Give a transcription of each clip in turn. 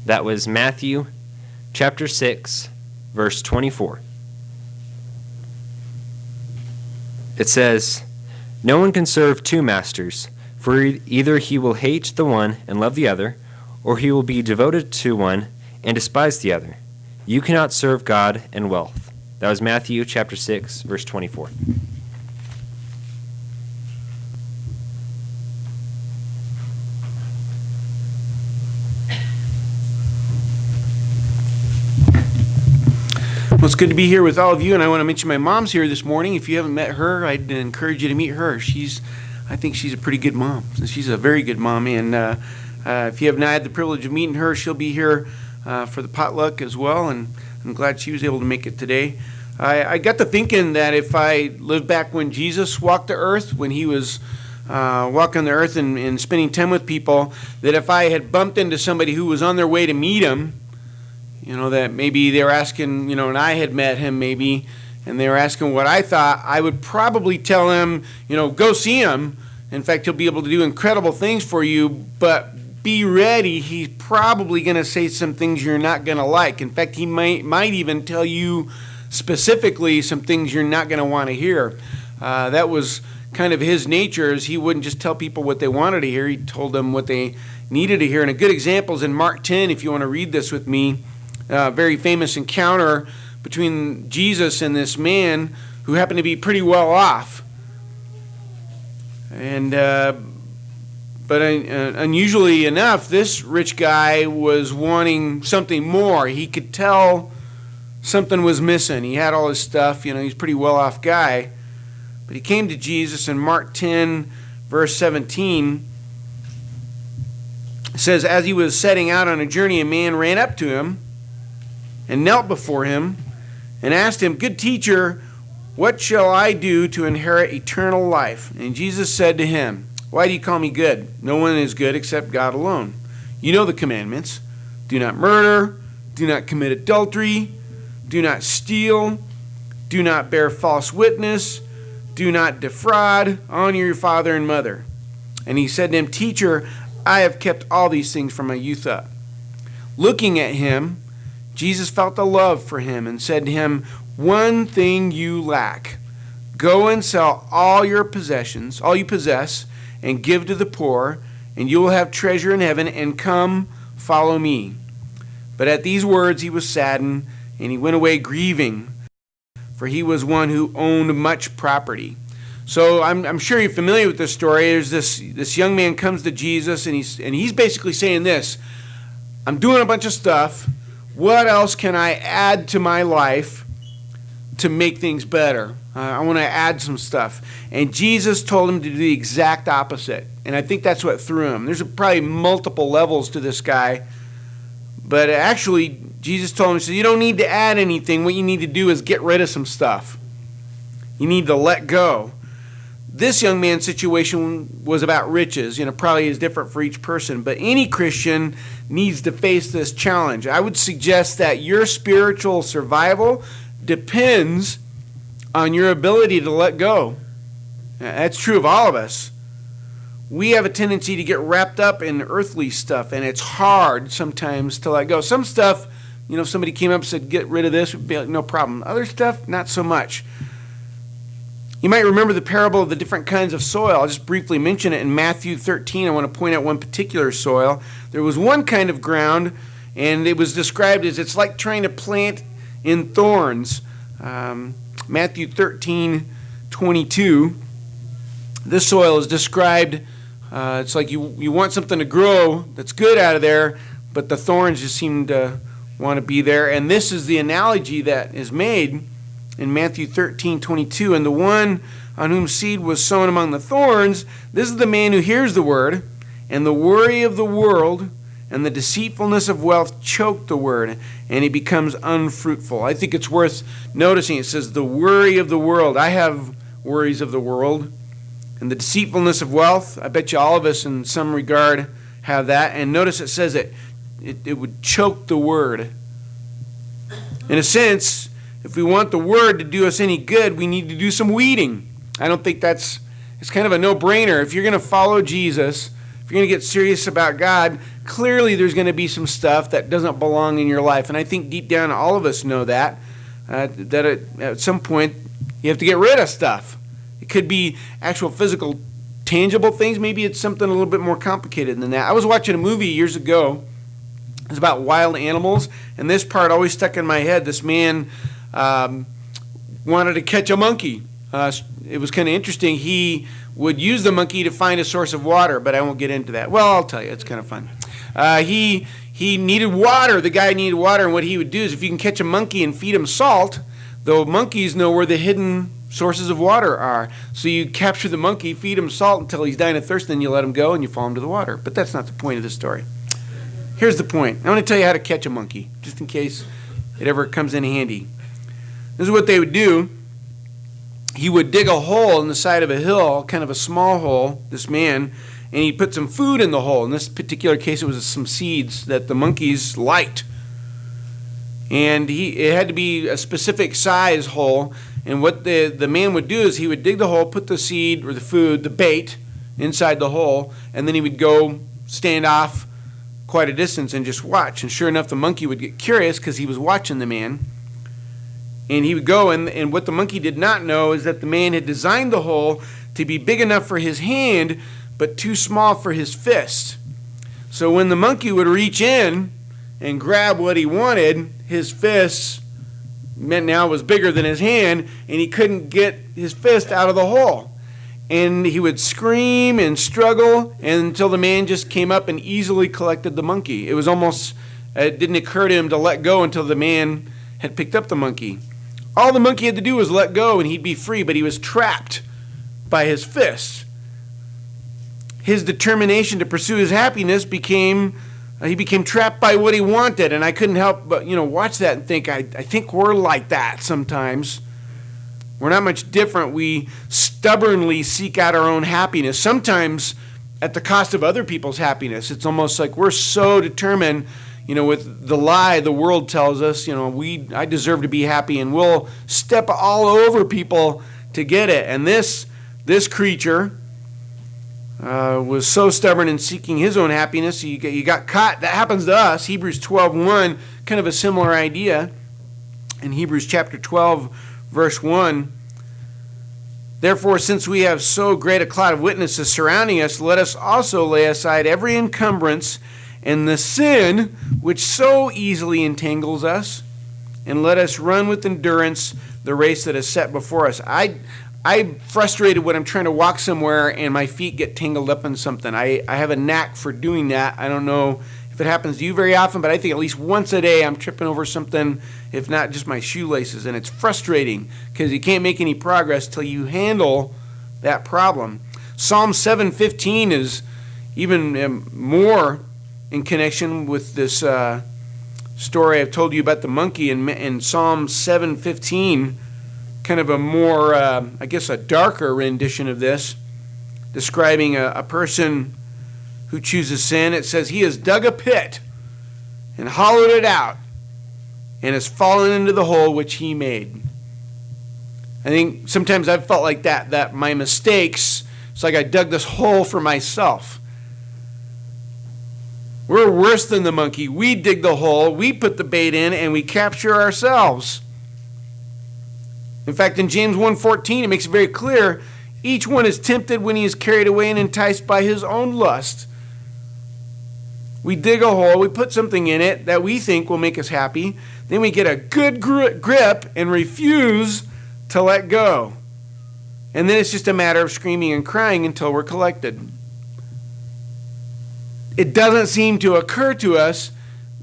That was Matthew chapter 6, verse 24. It says, "No one can serve two masters, for either he will hate the one and love the other, or he will be devoted to one and despise the other. You cannot serve God and wealth." That was Matthew chapter 6, verse 24. Well, it's good to be here with all of you, and I want to mention my mom's here this morning. If you haven't met her, I'd encourage you to meet her. I think she's a pretty good mom. She's a very good mom, and if you have not had the privilege of meeting her, she'll be here for the potluck as well, and I'm glad she was able to make it today. I got to thinking that if I lived back when Jesus walked the earth, when he was walking the earth and spending time with people, that if I had bumped into somebody who was on their way to meet him, that maybe they were asking, and I had met him maybe, and they were asking what I thought, I would probably tell him, go see him. In fact, he'll be able to do incredible things for you, but be ready. He's probably going to say some things you're not going to like. In fact, he might even tell you specifically some things you're not going to want to hear. That was kind of his nature, is he wouldn't just tell people what they wanted to hear. He told them what they needed to hear. And a good example is in Mark 10, if you want to read this with me. Very famous encounter between Jesus and this man who happened to be pretty well off. And but unusually enough, this rich guy was wanting something more. He could tell something was missing. He had all his stuff, he's a pretty well off guy. But he came to Jesus in Mark 10, verse 17. It says, "As he was setting out on a journey, a man ran up to him and knelt before him and asked him, 'Good teacher, what shall I do to inherit eternal life?' And Jesus said to him, 'Why do you call me good? No one is good except God alone. You know the commandments. Do not murder. Do not commit adultery. Do not steal. Do not bear false witness. Do not defraud. Honor your father and mother.' And he said to him, 'Teacher, I have kept all these things from my youth up.' Looking at him, Jesus felt a love for him and said to him, 'One thing you lack. Go and sell all your possessions, all you possess, and give to the poor, and you will have treasure in heaven, and come, follow me.' But at these words he was saddened, and he went away grieving, for he was one who owned much property." So I'm sure you're familiar with this story. There's this young man comes to Jesus, and he's basically saying this: "I'm doing a bunch of stuff. What else can I add to my life to make things better? I want to add some stuff." And Jesus told him to do the exact opposite. And I think that's what threw him. There's probably multiple levels to this guy. But actually, Jesus told him, he said, "You don't need to add anything. What you need to do is get rid of some stuff. You need to let go." This young man's situation was about riches. Probably is different for each person. But any Christian needs to face this challenge. I would suggest that your spiritual survival depends on your ability to let go. That's true of all of us. We have a tendency to get wrapped up in earthly stuff, and it's hard sometimes to let go. Some stuff, if somebody came up and said, "Get rid of this," would be like, no problem. Other stuff, not so much. You might remember the parable of the different kinds of soil. I'll just briefly mention it in Matthew 13. I want to point out one particular soil. There was one kind of ground, and it was described as it's like trying to plant in thorns. Matthew 13:22. This soil is described, it's like you want something to grow that's good out of there, but the thorns just seem to want to be there. And this is the analogy that is made in Matthew 13:22. "And the one on whom seed was sown among the thorns, this is the man who hears the word, and the worry of the world and the deceitfulness of wealth choke the word, and he becomes unfruitful." I think it's worth noticing. It says the worry of the world. I have worries of the world. And the deceitfulness of wealth. I bet you all of us in some regard have that. And notice it says it would choke the word. In a sense, if we want the word to do us any good, we need to do some weeding. I don't think it's kind of a no-brainer. If you're going to follow Jesus, if you're going to get serious about God, clearly there's going to be some stuff that doesn't belong in your life. And I think deep down all of us know that at some point you have to get rid of stuff. It could be actual physical, tangible things. Maybe it's something a little bit more complicated than that. I was watching a movie years ago. It was about wild animals, and this part always stuck in my head. This man wanted to catch a monkey. It was kind of interesting. He would use the monkey to find a source of water, but I won't get into that. Well, I'll tell you. It's kind of fun. He needed water. The guy needed water, and what he would do is if you can catch a monkey and feed him salt, the monkeys know where the hidden sources of water are. So you capture the monkey, feed him salt until he's dying of thirst, then you let him go and you follow him to the water. But that's not the point of the story. Here's the point. I want to tell you how to catch a monkey, just in case it ever comes in handy. This is what they would do. He would dig a hole in the side of a hill, kind of a small hole, this man, and he'd put some food in the hole. In this particular case, it was some seeds that the monkeys liked. And it had to be a specific size hole. And what the man would do is he would dig the hole, put the seed or the food, the bait, inside the hole, and then he would go stand off quite a distance and just watch. And sure enough, the monkey would get curious because he was watching the man. And he would go, and what the monkey did not know is that the man had designed the hole to be big enough for his hand, but too small for his fist. So when the monkey would reach in and grab what he wanted, his fist meant now was bigger than his hand, and he couldn't get his fist out of the hole. And he would scream and struggle until the man just came up and easily collected the monkey. It was almost, it didn't occur to him to let go until the man had picked up the monkey. All the monkey had to do was let go and he'd be free, but he was trapped by his fist. His determination to pursue his happiness became trapped by what he wanted, and I couldn't help but watch that and think, I think we're like that sometimes. We're not much different. We stubbornly seek out our own happiness, sometimes at the cost of other people's happiness. It's almost like we're so determined, with the lie the world tells us, I deserve to be happy, and we'll step all over people to get it. And this creature was so stubborn in seeking his own happiness, he got caught. That happens to us. Hebrews 12:1, kind of a similar idea. In Hebrews chapter 12, verse 1, therefore, since we have so great a cloud of witnesses surrounding us, let us also lay aside every encumbrance and the sin which so easily entangles us, and let us run with endurance the race that is set before us. I'm frustrated when I'm trying to walk somewhere and my feet get tangled up in something. I have a knack for doing that. I don't know if it happens to you very often, but I think at least once a day I'm tripping over something, if not just my shoelaces. And it's frustrating because you can't make any progress till you handle that problem. Psalm 7:15 is even more in connection with this story I've told you about the monkey. In Psalm 7:15, kind of a more, a darker rendition of this, describing a person who chooses sin. It says, he has dug a pit and hollowed it out and has fallen into the hole which he made. I think sometimes I've felt like that my mistakes, it's like I dug this hole for myself. We're worse than the monkey. We dig the hole, we put the bait in, and we capture ourselves. In fact, in James 1:14, it makes it very clear, each one is tempted when he is carried away and enticed by his own lust. We dig a hole, we put something in it that we think will make us happy, then we get a good grip and refuse to let go. And then it's just a matter of screaming and crying until we're collected. It doesn't seem to occur to us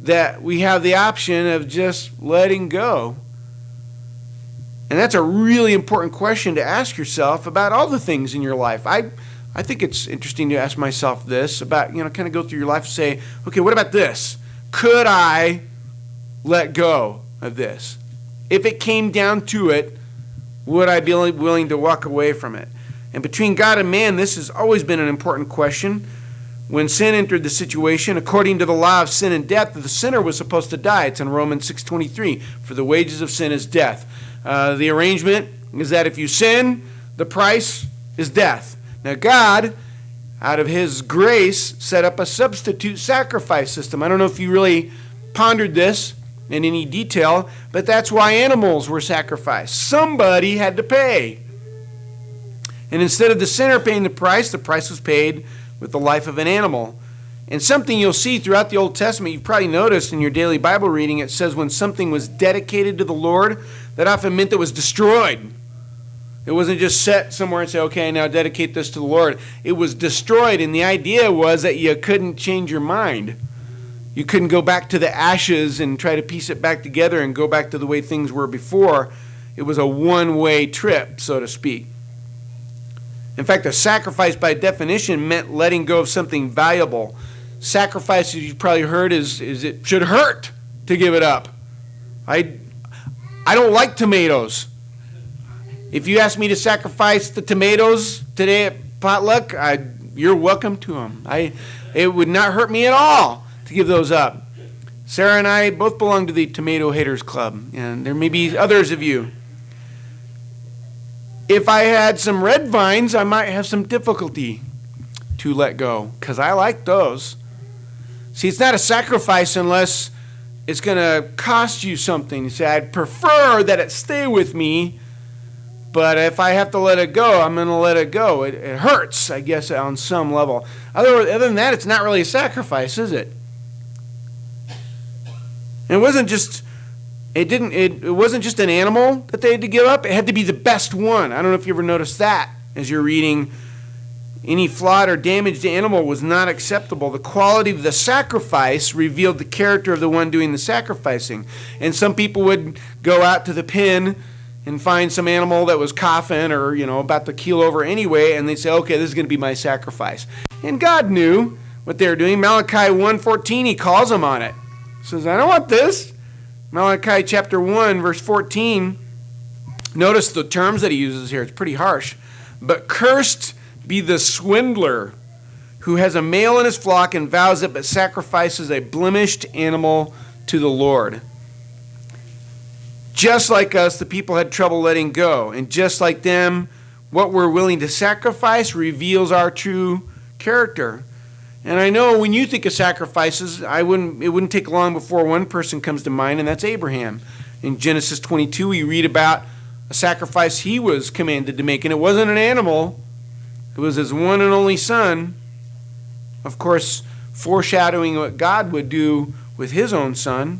that we have the option of just letting go. And that's a really important question to ask yourself about all the things in your life. I think it's interesting to ask myself this about, kind of go through your life and say, okay, what about this? Could I let go of this? If it came down to it, would I be willing to walk away from it? And between God and man, this has always been an important question. When sin entered the situation, according to the law of sin and death, the sinner was supposed to die. It's in Romans 6:23. For the wages of sin is death. The arrangement is that if you sin, the price is death. Now God out of his grace, set up a substitute sacrifice system. I don't know if you really pondered this in any detail, but that's why animals were sacrificed. Somebody had to pay. And instead of the sinner paying the price was paid with the life of an animal. And something you'll see throughout the Old Testament, you've probably noticed in your daily Bible reading, it says when something was dedicated to the Lord, that often meant it was destroyed. It wasn't just set somewhere and say, okay, now dedicate this to the Lord. It was destroyed, and the idea was that you couldn't change your mind. You couldn't go back to the ashes and try to piece it back together and go back to the way things were before. It was a one-way trip, so to speak. In fact, a sacrifice by definition meant letting go of something valuable. Sacrifice, as you've probably heard, is it should hurt to give it up. I don't like tomatoes. If you ask me to sacrifice the tomatoes today at potluck, you're welcome to them. It would not hurt me at all to give those up. Sarah and I both belong to the Tomato Haters Club, and there may be others of you. If I had some red vines, I might have some difficulty to let go, because I like those. See, it's not a sacrifice unless it's going to cost you something. You say, I'd prefer that it stay with me, but if I have to let it go, I'm going to let it go. It hurts, I guess, on some level. Other than that, it's not really a sacrifice, is it? And it wasn't just an animal that they had to give up. It had to be the best one. I don't know if you ever noticed that as you're reading. Any flawed or damaged animal was not acceptable. The quality of the sacrifice revealed the character of the one doing the sacrificing. And some people would go out to the pen and find some animal that was coughing or, about to keel over anyway, and they'd say, okay, this is going to be my sacrifice. And God knew what they were doing. Malachi 1:14, he calls them on it. He says, I don't want this. Malachi chapter 1, verse 14, notice the terms that he uses here. It's pretty harsh. But cursed be the swindler who has a male in his flock and vows it, but sacrifices a blemished animal to the Lord. Just like us, the people had trouble letting go. And just like them, what we're willing to sacrifice reveals our true character. And I know when you think of sacrifices, it wouldn't take long before one person comes to mind, and that's Abraham. In Genesis 22, we read about a sacrifice he was commanded to make, and it wasn't an animal. It was his one and only son, of course, foreshadowing what God would do with his own son.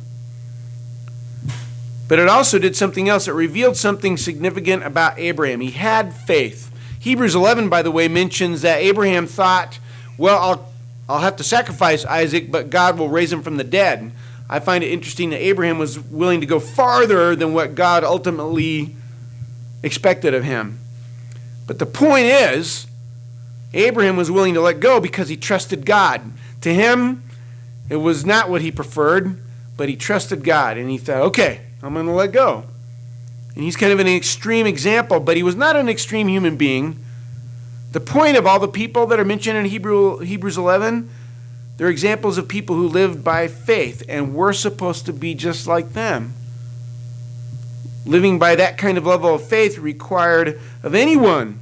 But it also did something else. It revealed something significant about Abraham. He had faith. Hebrews 11, by the way, mentions that Abraham thought, well, I'll have to sacrifice Isaac, but God will raise him from the dead. I find it interesting that Abraham was willing to go farther than what God ultimately expected of him. But the point is, Abraham was willing to let go because he trusted God. To him, it was not what he preferred, but he trusted God. And he thought, okay, I'm going to let go. And he's kind of an extreme example, but he was not an extreme human being. The point of all the people that are mentioned in Hebrews 11, they're examples of people who lived by faith, and we're supposed to be just like them. Living by that kind of level of faith required of anyone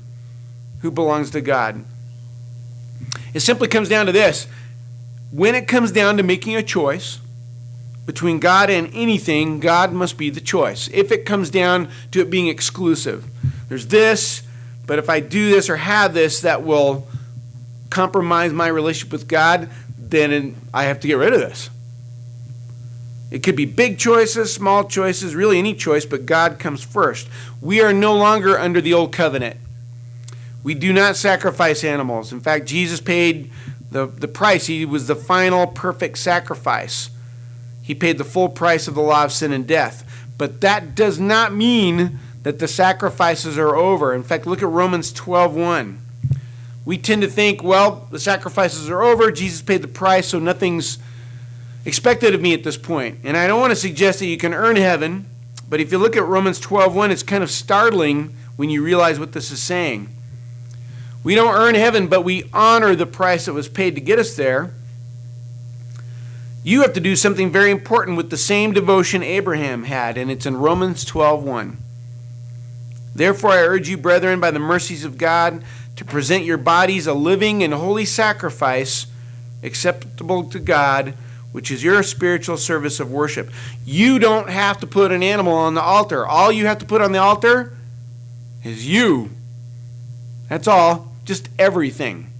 who belongs to God. It simply comes down to this. When it comes down to making a choice between God and anything, God must be the choice. If it comes down to it being exclusive, there's this, but if I do this or have this that will compromise my relationship with God, then I have to get rid of this. It could be big choices, small choices, really any choice, but God comes first. We are no longer under the old covenant. We do not sacrifice animals. In fact, Jesus paid the price. He was the final perfect sacrifice. He paid the full price of the law of sin and death. But that does not mean that the sacrifices are over. In fact, look at Romans 12:1. We tend to think, well, the sacrifices are over. Jesus paid the price, so nothing's expected of me at this point. And I don't want to suggest that you can earn heaven, but if you look at Romans 12:1, it's kind of startling when you realize what this is saying. We don't earn heaven, but we honor the price that was paid to get us there. You have to do something very important with the same devotion Abraham had, and it's in Romans 12:1. Therefore, I urge you, brethren, by the mercies of God, to present your bodies a living and holy sacrifice acceptable to God, which is your spiritual service of worship. You don't have to put an animal on the altar. All you have to put on the altar is you. That's all. Just everything.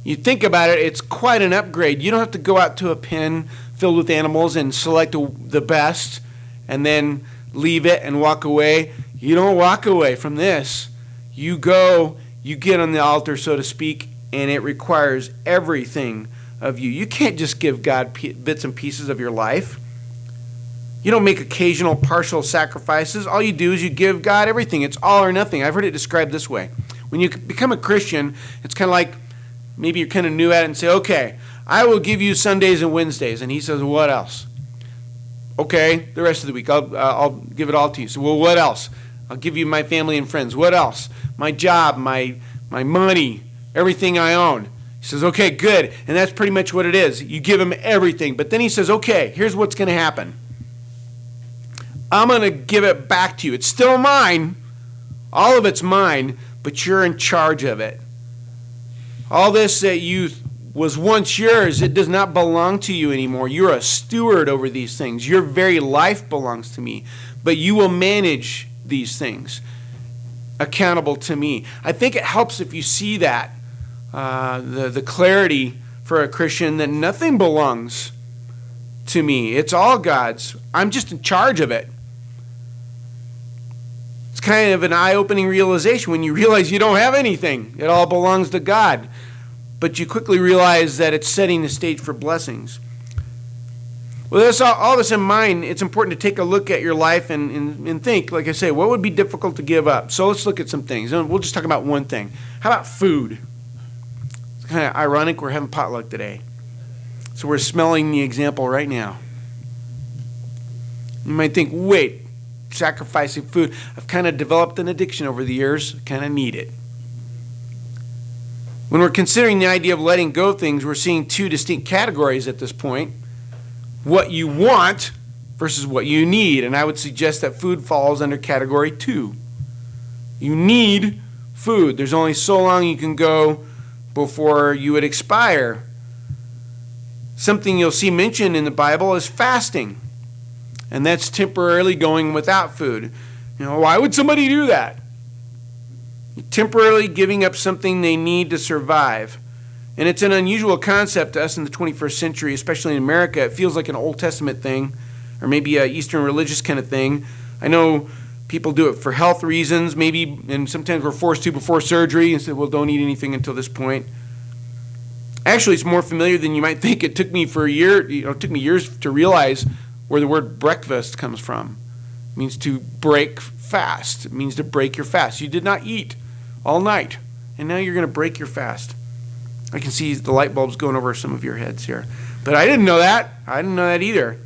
You think about it, it's quite an upgrade. You don't have to go out to a pen filled with animals and select the best and then leave it and walk away. You don't walk away from this. You go, you get on the altar, so to speak, and it requires everything of you. You can't just give God bits and pieces of your life. You don't make occasional partial sacrifices. All you do is you give God everything. It's all or nothing. I've heard it described this way. When you become a Christian, it's kind of like maybe you're kind of new at it and say, okay, I will give you Sundays and Wednesdays. And he says, what else? Okay, the rest of the week, I'll give it all to you. So, well, what else? I'll give you my family and friends. What else? My job, my money, everything I own. He says, okay, good. And that's pretty much what it is. You give him everything. But then he says, okay, here's what's going to happen. I'm going to give it back to you. It's still mine. All of it's mine, but you're in charge of it. All this that was once yours, it does not belong to you anymore. You're a steward over these things. Your very life belongs to me. But you will manage these things accountable to me. I think it helps if you see that, the clarity for a Christian that nothing belongs to me. It's all God's. I'm just in charge of it. It's kind of an eye-opening realization when you realize you don't have anything. It all belongs to God. But you quickly realize that it's setting the stage for blessings. With all this in mind, it's important to take a look at your life and think, like I say, what would be difficult to give up? So let's look at some things. And we'll just talk about one thing. How about food? It's kind of ironic we're having potluck today. So we're smelling the example right now. You might think, wait, sacrificing food. I've kind of developed an addiction over the years. I kind of need it. When we're considering the idea of letting go of things, we're seeing two distinct categories at this point. What you want versus what you need. And I would suggest that food falls under category 2. You need food. There's only so long you can go before you would expire. Something you'll see mentioned in the Bible is fasting. And that's temporarily going without food. You know, why would somebody do that? Temporarily giving up something they need to survive. And it's an unusual concept to us in the 21st century, especially in America. It feels like an Old Testament thing, or maybe an Eastern religious kind of thing. I know people do it for health reasons, maybe, and sometimes we're forced to before surgery and say, well, don't eat anything until this point. Actually, it's more familiar than you might think. It took me years to realize where the word breakfast comes from. It means to break fast. It means to break your fast. You did not eat all night, and now you're going to break your fast. I can see the light bulbs going over some of your heads here. But I didn't know that. I didn't know that either.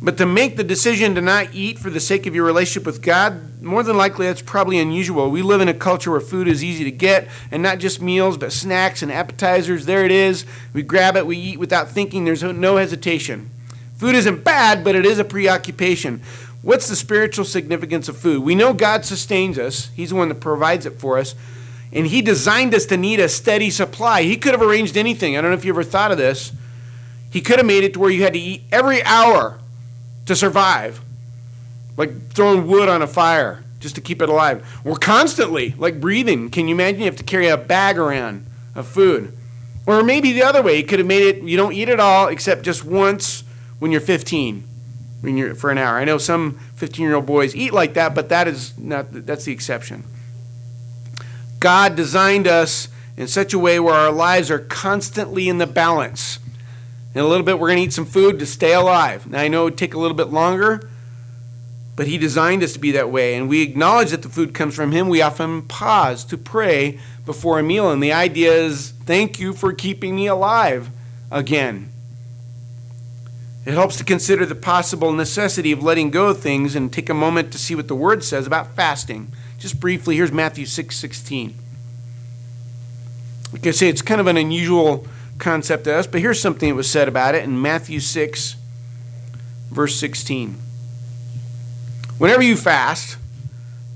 But to make the decision to not eat for the sake of your relationship with God, more than likely that's probably unusual. We live in a culture where food is easy to get, and not just meals, but snacks and appetizers. There it is. We grab it, we eat without thinking. There's no hesitation. Food isn't bad, but it is a preoccupation. What's the spiritual significance of food? We know God sustains us. He's the one that provides it for us. And he designed us to need a steady supply. He could have arranged anything. I don't know if you ever thought of this. He could have made it to where you had to eat every hour to survive. Like throwing wood on a fire just to keep it alive. Or constantly, like breathing. Can you imagine? You have to carry a bag around of food. Or maybe the other way. He could have made it, you don't eat at all except just once when you're 15. For an hour. I know some 15-year-old boys eat like that, but that's the exception. God designed us in such a way where our lives are constantly in the balance. In a little bit, we're going to eat some food to stay alive. Now, I know it would take a little bit longer, but he designed us to be that way. And we acknowledge that the food comes from him. We often pause to pray before a meal. And the idea is, thank you for keeping me alive again. It helps to consider the possible necessity of letting go of things and take a moment to see what the Word says about fasting. Just briefly, here's Matthew 6:16. Like I say, it's kind of an unusual concept to us, but here's something that was said about it in Matthew 6, verse 16. Whenever you fast,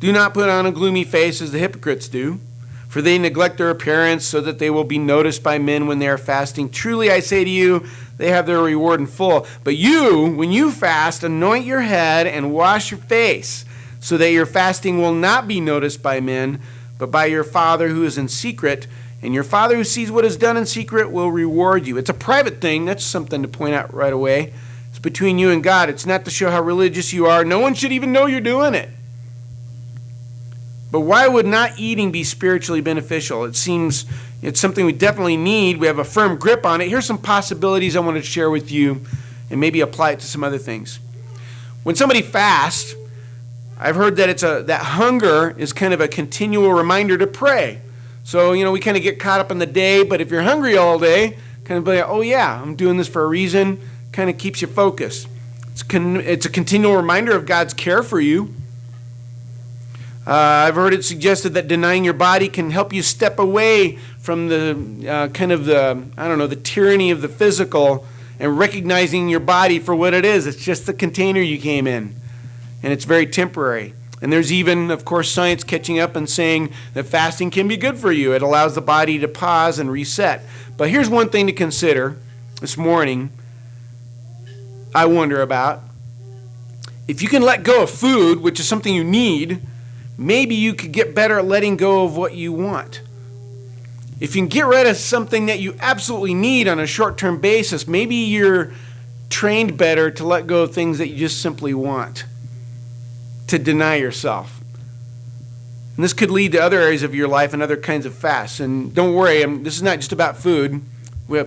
Do not put on a gloomy face as the hypocrites do, for they neglect their appearance so that they will be noticed by men when they are fasting. Truly I say to you, they have their reward in full. But you, when you fast, anoint your head and wash your face, so that your fasting will not be noticed by men, but by your Father who is in secret. And your Father who sees what is done in secret will reward you. It's a private thing. That's something to point out right away. It's between you and God. It's not to show how religious you are. No one should even know you're doing it. But why would not eating be spiritually beneficial? It seems it's something we definitely need. We have a firm grip on it. Here's some possibilities I want to share with you and maybe apply it to some other things. When somebody fasts, I've heard that that hunger is kind of a continual reminder to pray. So, we kind of get caught up in the day, but if you're hungry all day, kind of be like, oh yeah, I'm doing this for a reason, kind of keeps you focused. It's a continual reminder of God's care for you. I've heard it suggested that denying your body can help you step away from the tyranny of the physical and recognizing your body for what it is. It's just the container you came in, and it's very temporary. And there's even, of course, science catching up and saying that fasting can be good for you. It allows the body to pause and reset. But here's one thing to consider this morning, I wonder about. If you can let go of food, which is something you need, maybe you could get better at letting go of what you want. If you can get rid of something that you absolutely need on a short-term basis, maybe you're trained better to let go of things that you just simply want, to deny yourself. And this could lead to other areas of your life and other kinds of fasts. And don't worry, this is not just about food.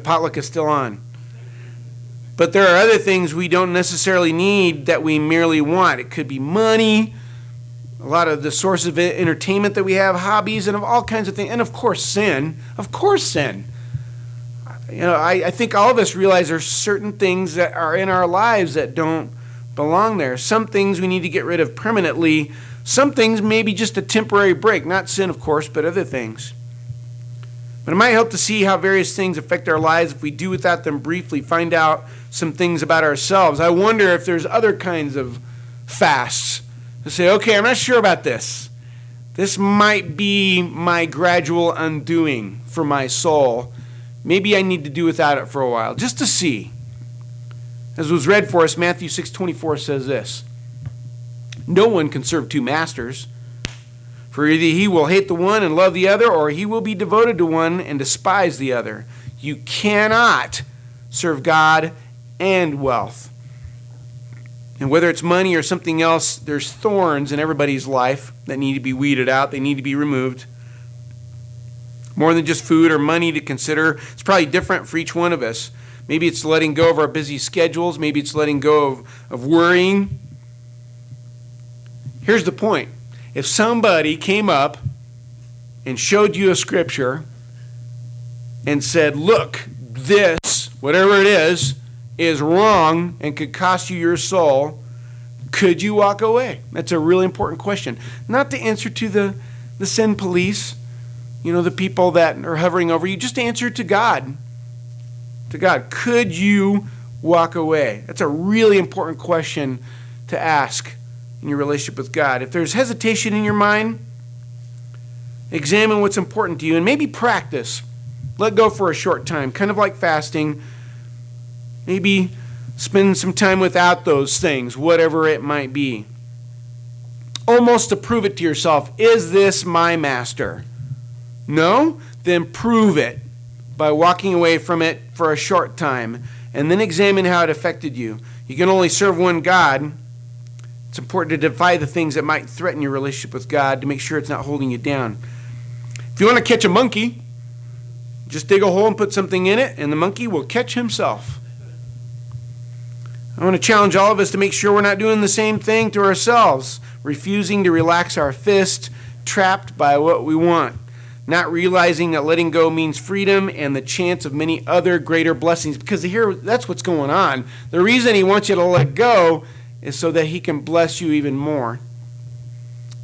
Potluck is still on. But there are other things we don't necessarily need that we merely want. It could be money, a lot of the sources of entertainment that we have, hobbies, and of all kinds of things. And of course, sin. Of course, sin. I think all of us realize there's certain things that are in our lives that don't belong there. Some things we need to get rid of permanently. Some things maybe just a temporary break. Not sin, of course, but other things. But it might help to see how various things affect our lives if we do without them briefly, find out some things about ourselves. I wonder if there's other kinds of fasts to say, okay, I'm not sure about this. This might be my gradual undoing for my soul. Maybe I need to do without it for a while, just to see. As was read for us, Matthew 6:24 says this: no one can serve two masters, for either he will hate the one and love the other, or he will be devoted to one and despise the other. You cannot serve God and wealth. And whether it's money or something else, there's thorns in everybody's life that need to be weeded out. They need to be removed. More than just food or money to consider. It's probably different for each one of us. Maybe it's letting go of our busy schedules. Maybe it's letting go of worrying. Here's the point. If somebody came up and showed you a scripture and said, look, this, whatever it is wrong and could cost you your soul, could you walk away? That's a really important question. Not the answer to the sin police, the people that are hovering over you, just answer to God. To God, could you walk away? That's a really important question to ask in your relationship with God. If there's hesitation in your mind, examine what's important to you and maybe practice. Let go for a short time, kind of like fasting. Maybe spend some time without those things, whatever it might be. Almost to prove it to yourself, is this my master? No? Then prove it by walking away from it for a short time, and then examine how it affected you. You can only serve one God. It's important to defy the things that might threaten your relationship with God to make sure it's not holding you down. If you want to catch a monkey, just dig a hole and put something in it, and the monkey will catch himself. I want to challenge all of us to make sure we're not doing the same thing to ourselves, refusing to relax our fist, trapped by what we want, not realizing that letting go means freedom and the chance of many other greater blessings. Because here, that's what's going on. The reason he wants you to let go is so that he can bless you even more.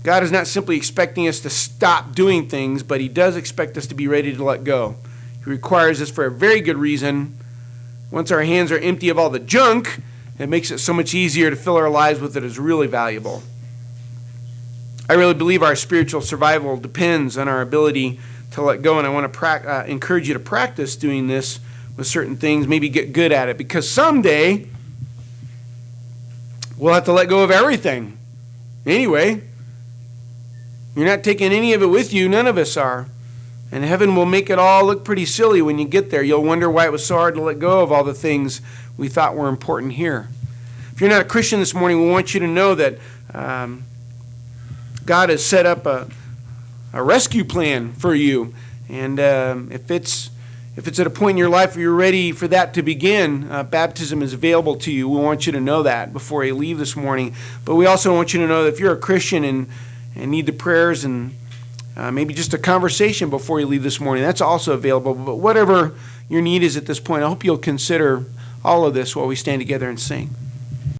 God is not simply expecting us to stop doing things, but he does expect us to be ready to let go. He requires this for a very good reason. Once our hands are empty of all the junk, it makes it so much easier to fill our lives with what is really valuable. I really believe our spiritual survival depends on our ability to let go, and I want to encourage you to practice doing this with certain things, maybe get good at it, because someday we'll have to let go of everything. Anyway, you're not taking any of it with you. None of us are. And heaven will make it all look pretty silly when you get there. You'll wonder why it was so hard to let go of all the things we thought were important here. If you're not a Christian this morning, we want you to know that God has set up a rescue plan for you. And if it's at a point in your life where you're ready for that to begin, baptism is available to you. We want you to know that before you leave this morning. But we also want you to know that if you're a Christian and need the prayers and maybe just a conversation before you leave this morning, that's also available. But whatever your need is at this point, I hope you'll consider all of this while we stand together and sing.